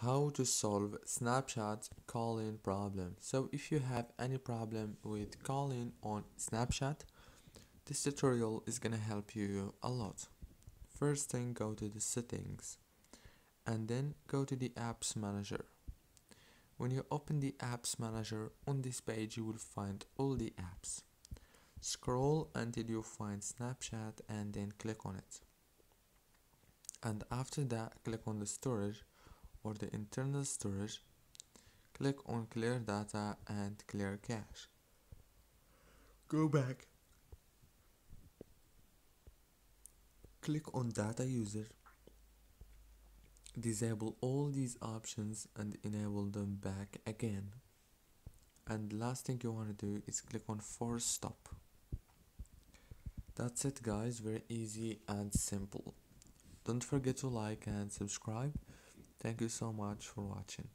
How to solve Snapchat call-in problem. So if you have any problem with call-in on Snapchat, this tutorial is gonna help you a lot. First thing, go to the settings and then go to the apps manager. When you open the apps manager, on this page you will find all the apps. Scroll until you find Snapchat and then click on it. And after that, click on the storage or the internal storage. Click on clear data and clear cache. Go back. Click on data user. Disable all these options and enable them back again. And the last thing you want to do is click on force stop. That's it guys, very easy and simple. Don't forget to like and subscribe. Thank you so much for watching.